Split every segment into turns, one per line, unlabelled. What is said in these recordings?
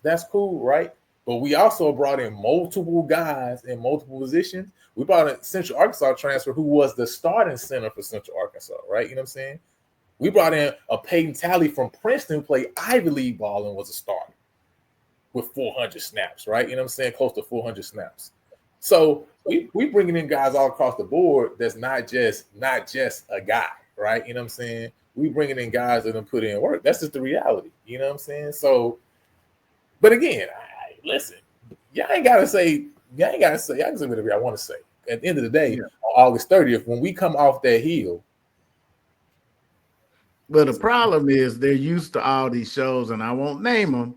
That's cool, right? But we also brought in multiple guys in multiple positions. We brought in Central Arkansas transfer who was the starting center for Central Arkansas, right? You know what I'm saying? We brought in a Peyton Talley from Princeton who played Ivy League ball and was a starter with 400 snaps, right? You know what I'm saying? Close to 400 snaps. So we bringing in guys all across the board that's not just a guy, right? You know what I'm saying? We bringing in guys that have put in work. That's just the reality. You know what I'm saying? So, but again, listen, y'all can say whatever I want to say. At the end of the day, on August 30th, when we come off that hill.
But the problem is they're used to all these shows, and I won't name them,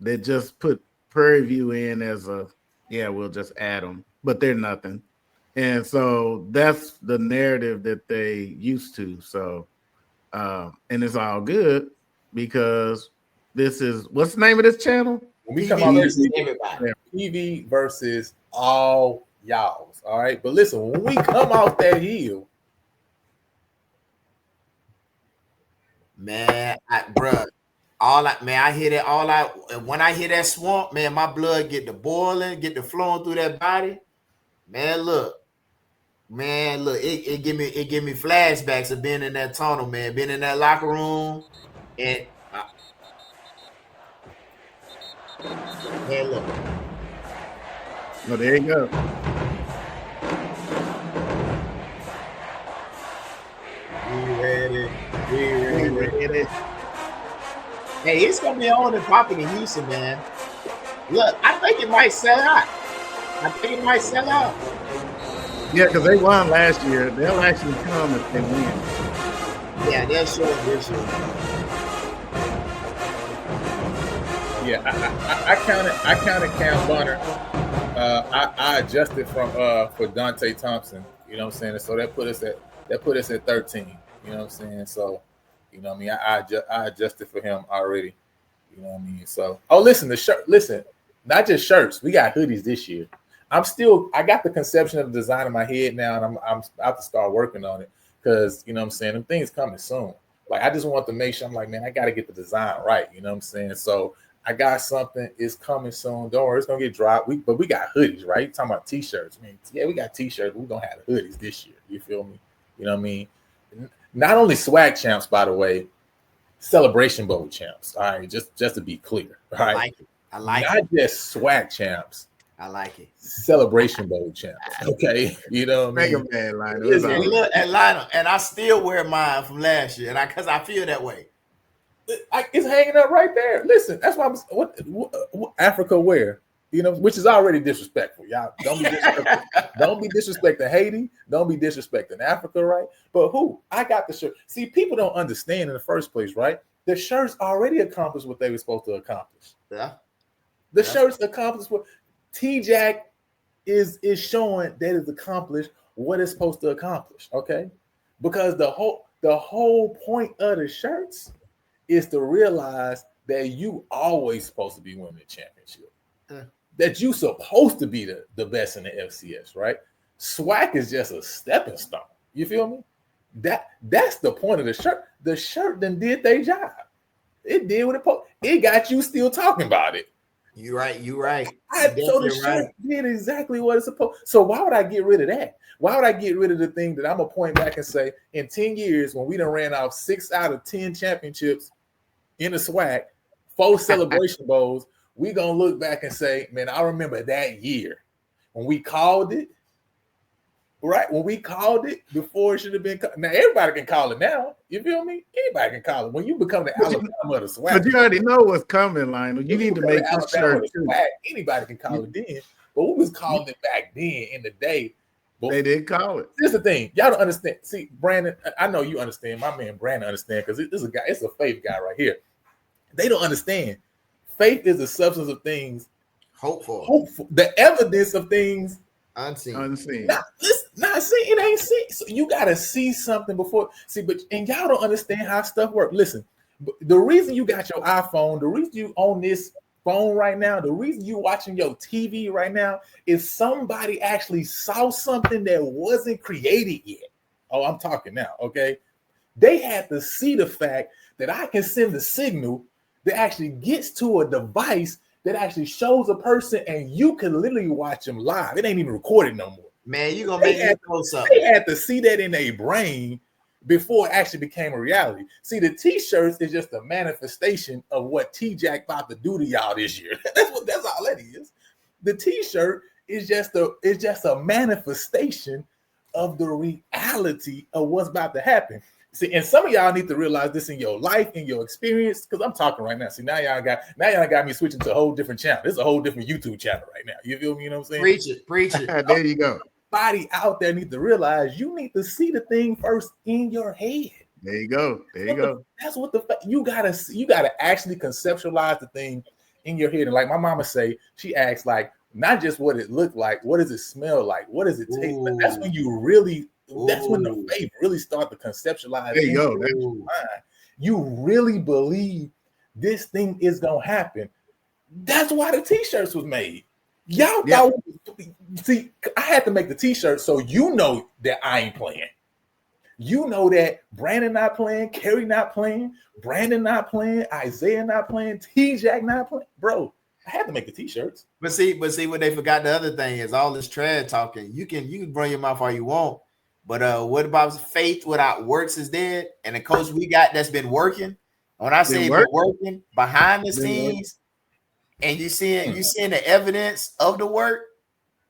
that just put Prairie View in as we'll just add them, but they're nothing. And so that's the narrative that they used to. So, and it's all good because this is, what's the name of this channel?
When we come out TV versus all y'all's. All right. But listen, when we come out that hill,
man, I hear that when I hear that swamp, man, my blood get to boiling, get to flowing through that body. Man, look, it give me flashbacks of being in that tunnel, man, being in that locker room, and man, look.
Well, there you go.
We ready. Hey, it's gonna be on and popping in Houston, man. Look, I think it might sell out.
Yeah, because they won last year. They'll actually come if they win.
Yeah, they'll show it this year.
Yeah, I counted Cam Bonner. I adjusted for Dante Thompson. You know what I'm saying? So that put us at 13. You know what I'm saying? So, you know what I mean? I adjusted for him already. You know what I mean? So, listen, not just shirts. We got hoodies this year. I got the conception of the design in my head now, and I'm about to start working on it because, you know what I'm saying, them things coming soon. Like, I just want to make sure, I'm like, man, I got to get the design right. You know what I'm saying? So I got something. It's coming soon. Don't worry, it's going to get dropped. But we got hoodies, right? You're talking about T-shirts. I mean, yeah, we got T-shirts. We're going to have hoodies this year. You feel me? You know what I mean? Not only SWAC champs, by the way, Celebration Bowl champs. All right, just to be clear. All right?
I like it.
Not just SWAC champs.
I like it.
Celebration Bowl champs. Okay. You know what I mean?
Man,
look at Lionel, and I still wear mine from last year, and because I feel that way.
It's hanging up right there. Listen, that's why what Africa wear, you know, which is already disrespectful. Y'all don't be disrespectful. Don't be disrespecting Haiti. Don't be disrespecting Africa, right? But who? I got the shirt. See, people don't understand in the first place, right? The shirts already accomplished what they were supposed to accomplish.
Yeah.
The shirts accomplished what T-Jack is showing that it's accomplished what it's supposed to accomplish. Okay, because the whole point of the shirts is to realize that you always supposed to be winning the championship. That you supposed to be the best in the FCS, right? SWAC is just a stepping stone. You feel me? That's the point of the shirt. The shirt then did their job. It did what it got you still talking about it.
You're right.
So the shirt did exactly what it's supposed. So why would I get rid of that? Why would I get rid of the thing that I'm gonna point back and say in 10 years when we done ran off 6 out of 10 championships in the SWAC, 4 celebration bowls, we gonna look back and say, man, I remember that year when we called it, right? When we called it before it should have been called. Now everybody can call it now. You feel me? Anybody can call it. When you become the Alabama of the SWAC,
but you already know what's coming, Lionel. You need to make this shirt too.
Anybody can call it then, but we was calling it back then in the day.
They didn't call it.
Here's the thing, y'all don't understand. See, Brandon, I know you understand. My man Brandon understand because it's a guy. It's a faith guy right here. They don't understand. Faith is the substance of things hopeful. The evidence of things
unseen.
Not see, it ain't see. So you gotta see something before see, and y'all don't understand how stuff works. Listen, the reason you got your iPhone, the reason you own this phone right now, the reason you watching your TV right now is somebody actually saw something that wasn't created yet. Oh, I'm talking now, okay? They had to see the fact that I can send the signal that actually gets to a device that actually shows a person, and you can literally watch them live. It ain't even recorded no more.
Man, you gonna make me know something.
They had to see that in their brain before it actually became a reality. See, the t-shirts is just a manifestation of what T-Jack about to do to y'all this year. That's all that is. The t-shirt is just a manifestation of the reality of what's about to happen. See, and some of y'all need to realize this in your life, in your experience, because I'm talking right now. See, now y'all got me switching to a whole different channel. This is a whole different YouTube channel right now. You feel me? You know what I'm saying?
Preach it.
There you go.
Everybody out there need to realize you need to see the thing first in your head.
There you go.
That's what you gotta actually conceptualize the thing in your head. And like my mama say, she asks like not just what it looked like, what does it smell like, what does it taste like? That's when you really. That's when the faith really start to conceptualize.
There you go.
You really believe this thing is gonna happen. That's why the t-shirts was made. Y'all thought, see, I had to make the t-shirt so you know that I ain't playing. You know that Brandon not playing, Kerry not playing, Brandon not playing, Isaiah not playing, T-Jack not playing. Bro, I had to make the t-shirts.
But see, what they forgot, the other thing is all this trash talking. You can run your mouth all you want. But what about faith without works is dead? And the coach we got that's been working. When I say working behind the scenes, and you seeing the evidence of the work,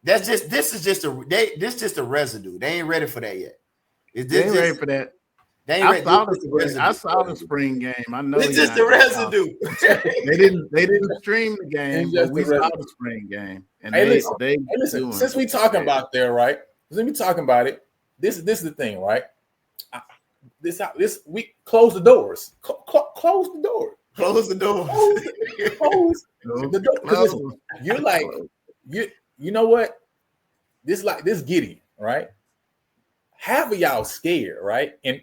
this is just a residue. They ain't ready for that yet.
They ain't ready for that. I saw the spring game. I know
it's just the residue.
They didn't stream the game, but we saw the spring game. And
listen, since we talking about there, right? Since we talking about it. This is the thing, right? We close the doors. Close the door.
Close the door.
Close the door. Listen, you're like you know what? This giddy, right? Half of y'all scared, right? And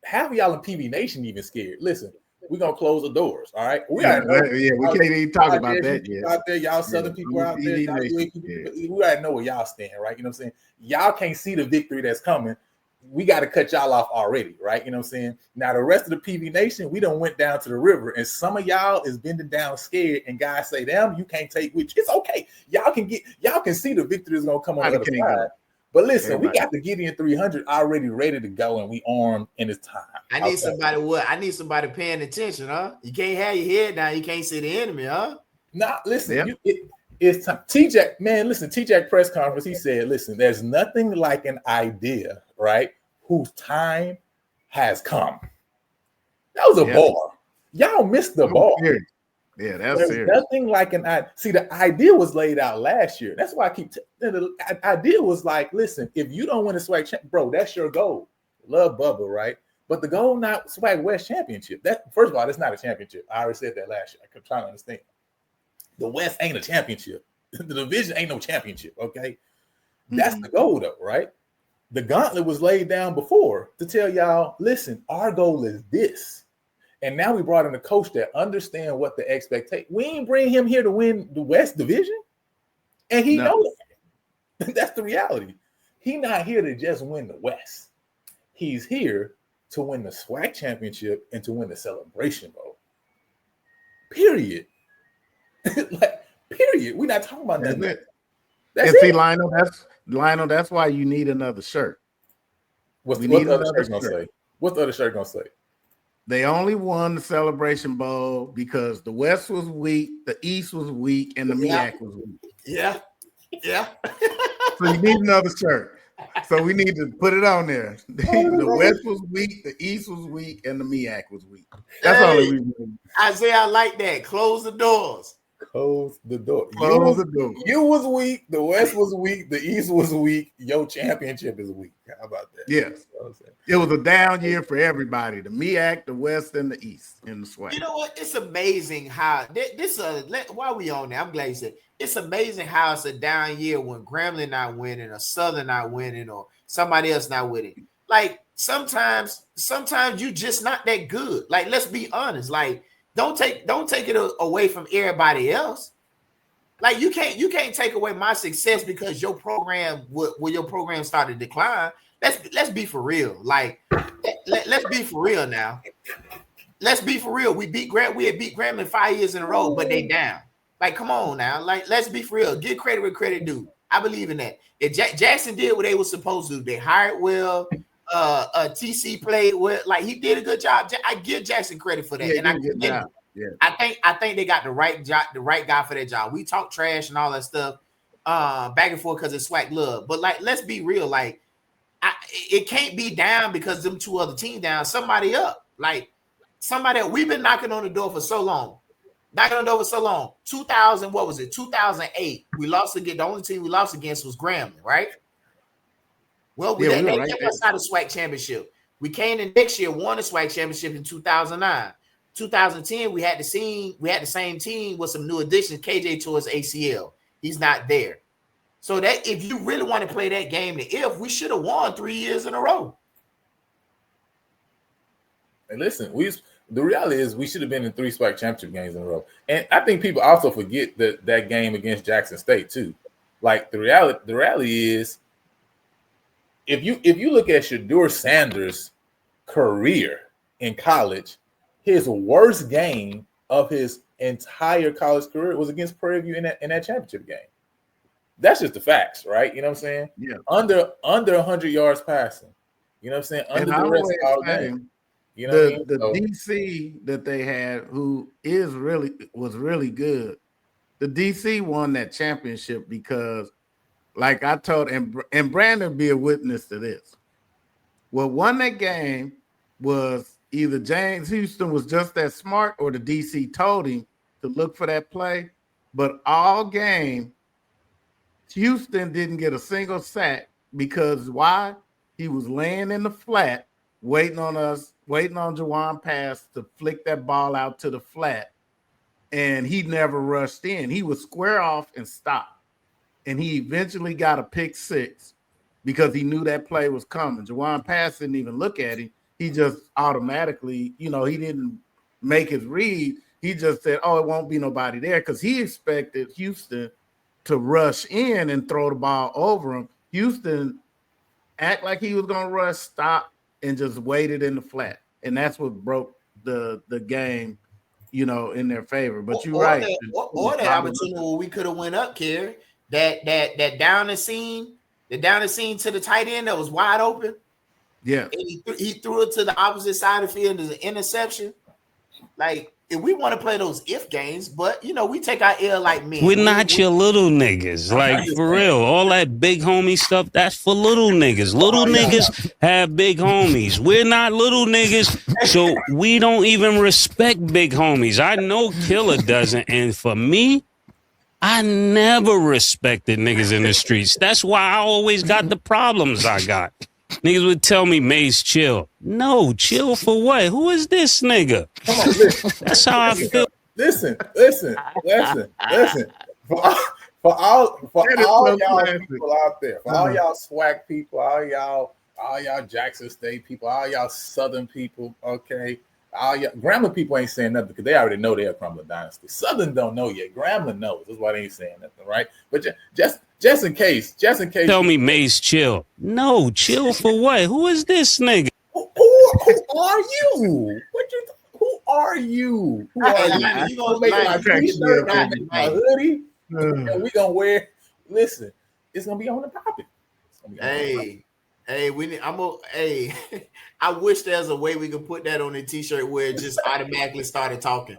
half of y'all in PV Nation even scared. Listen, we're gonna close the doors. All right. We can't
even talk about that yet.
Out there, y'all Southern people out there, we gotta know where y'all stand, right? You know what I'm saying? Y'all can't see the victory that's coming. We got to cut y'all off already, right? You know what I'm saying? Now the rest of the PV Nation, we done went down to the river, and some of y'all is bending down scared, and guys say, "Damn, you can't take which." It's okay. Y'all can see the victory is gonna come on the other side. But listen, we got the Gideon 300 already ready to go, and we armed, and it's time.
I need somebody paying attention, huh? You can't have your head down. You can't see the enemy, huh?
Nah, listen, it's time. T-Jack, man, listen, T-Jack press conference, he said, listen, there's nothing like an idea, right, whose time has come. That was a bar. Y'all missed the bar.
Yeah, that's
There's
serious.
nothing like an idea. See, the idea was laid out last year. That's why I keep the idea was like, listen, if you don't win a SWAC bro, that's your goal. Love Bubba, right? But the goal not SWAC West Championship. That first of all, that's not a championship. I already said that last year. I kept trying to understand. The West ain't a championship. The division ain't no championship. Okay, that's the goal, though, right? The gauntlet was laid down before to tell y'all, listen, our goal is this. And now we brought in a coach that understand what the expectation. We ain't bring him here to win the West Division, and he knows that. That's the reality. He not here to just win the West. He's here to win the SWAC Championship and to win the Celebration Bowl. Period. Period. We're not talking about nothing.
That's it. Lionel, that's why you need another shirt.
What's the other shirt gonna say? What's the other shirt gonna say?
They only won the Celebration Bowl because the West was weak, the East was weak, and the MEAC was weak.
Yeah.
So you need another shirt. So we need to put it on there. The West was weak, the East was weak, and the MEAC was weak. That's all the reason.
Isaiah, I like that. Close the doors.
Close the door.
Close the door.
You was weak. The West was weak. The East was weak. Your championship is weak. How about that?
Yes. It was a down year for everybody. The MEAC, the West, and the East in the SWAC.
You know what? It's amazing how this. Why we on there? I'm glad you said it's amazing how it's a down year when Grambling not winning, or Southern not winning, or somebody else not winning. Like sometimes you just not that good. Like let's be honest. Like. Don't take it away from everybody else. Like you can't take away my success because your program when your program started to decline. Let's be for real. Like let's be for real now. let's be for real. We had beat Grambling 5 years in a row, but they down. Like, come on now. Like, let's be for real. Give credit where credit due. I believe in that. If Jackson did what they were supposed to do, they hired well. TC played well. Like, he did a good job. I give Jackson credit for that.
Yeah,
and I
good job. Yeah.
I think they got the right guy for that job. We talk trash and all that stuff back and forth because it's SWAC love. But like, let's be real. Like, it can't be down because them two other teams down. Somebody up. Like, somebody we've been knocking on the door for so long. 2000, what was it? 2008. We lost again. The only team we lost against was Grambling, right? Well, they kept us out of SWAC Championship. We came in next year, won the SWAC Championship in 2009. 2010, we had the same team with some new additions. KJ towards ACL. He's not there. So that if you really want to play that game, we should have won 3 years in a row.
And listen, the reality is we should have been in 3 SWAC championship games in a row. And I think people also forget that game against Jackson State too. Like the reality is, if you look at Shedeur Sanders' career in college, his worst game of his entire college career was against Prairie View in that championship game. That's just the facts, right? You know what I'm saying?
Yeah.
Under 100 yards passing. You know what I'm saying? Under the rest of all game. You know
the DC that they had, who was really good. The DC won that championship because, like I told, and Brandon be a witness to this. What won that game was either James Houston was just that smart, or the DC told him to look for that play. But all game, Houston didn't get a single sack because why? He was laying in the flat, waiting on Jawan Pass to flick that ball out to the flat, and he never rushed in. He would square off and stop, and he eventually got a pick six because he knew that play was coming. Jawan Pass didn't even look at him. He just automatically, he didn't make his read. He just said, oh, it won't be nobody there, because he expected Houston to rush in and throw the ball over him. Houston act like he was going to rush, stop, and just waited in the flat. And that's what broke the game, in their favor. But you're right.
Or the opportunity where we could have went up, Kerry. That down the scene to the tight end that was wide open.
Yeah.
And he threw it to the opposite side of the field as an interception. Like, if we want to play those if games, but we take our L like men.
We're not your little niggas. Like, for real. All that big homie stuff, that's for little niggas. Little niggas have big homies. We're not little niggas, so we don't even respect big homies. I know Killer doesn't, and for me, I never respected niggas in the streets. That's why I always got the problems I got. Niggas would tell me, Mace, chill. No, chill for what? Who is this nigga?
Come on, listen.
That's how I feel.
Listen. For all y'all people out there, for all y'all SWAC people, all y'all Jackson State people, all y'all Southern people, okay? All y'all Grambling people ain't saying nothing because they already know they're a crumbling dynasty. Southern don't know yet. Grambling knows. That's why they ain't saying nothing, right? But just in case.
Tell me, Mace, chill. No, chill for what? Who is this nigga?
Who are you? Who are you? Who are you? You gonna make my t-shirt, my hoodie, and we gonna wear? Listen, it's gonna be on the topic.
I wish there's a way we could put that on a t-shirt where it just automatically started talking.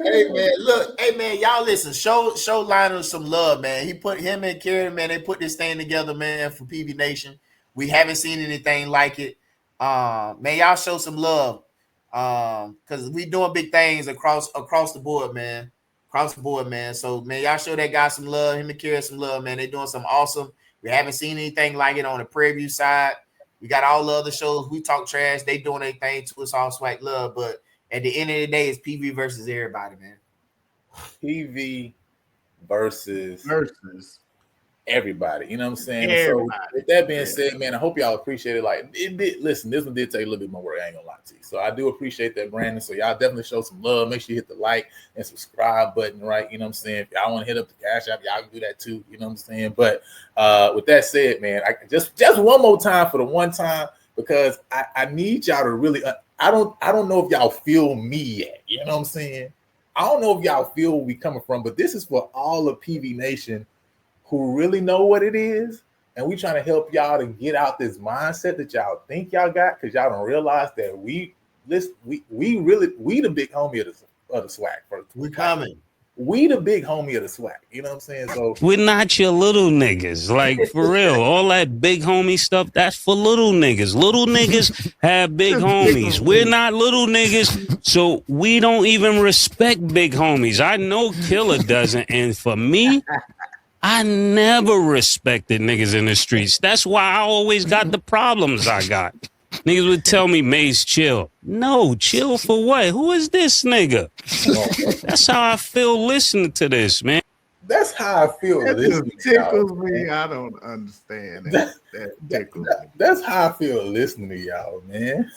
Hey man, y'all listen. Show Lionel some love, man. He put him and Karen, man. They put this thing together, man, for PV Nation. We haven't seen anything like it. Man, y'all show some love. Because we doing big things across the board, man. Across the board, man. So man, y'all show that guy some love. Him and Karen some love, man. They doing something awesome. We haven't seen anything like it on the Prairie View side. We got all the other shows. We talk trash. They doing their thing to us, all SWAC love, but at the end of the day, it's PV versus everybody, man.
PV versus everybody. You know what I'm saying? And so
Everybody.
with that being said, man, I hope y'all appreciate it. Like it did. Listen, this one did take a little bit more work. I ain't gonna lie to you. So I do appreciate that, Brandon. So y'all definitely show some love. Make sure you hit the like and subscribe button, right? You know what I'm saying? If y'all want to hit up the Cash App, y'all can do that too. You know what I'm saying? But with that said, man, I just one more time for the one time, because I need y'all to really. I don't know if y'all feel me yet. You know what I'm saying? I don't know if y'all feel where we coming from, but this is for all of PV Nation who really know what it is, and we trying to help y'all to get out this mindset that y'all think y'all got, because y'all don't realize that we the big homie of the SWAC.
We coming.
We the big homie of the SWAC. You know what I'm saying? So
we're not your little niggas. Like, for real. All that big homie stuff, that's for little niggas. Little niggas have big homies. We're not little niggas, so we don't even respect big homies. I know Killer doesn't, and for me, I never respected niggas in the streets. That's why I always got the problems I got. Niggas would tell me, Maze, chill. No, chill for what? Who is this nigga? That's how I feel listening to this, man.
That's how I feel.
That just tickles me. I don't understand that. That tickles me.
That's how I feel listening to y'all, man.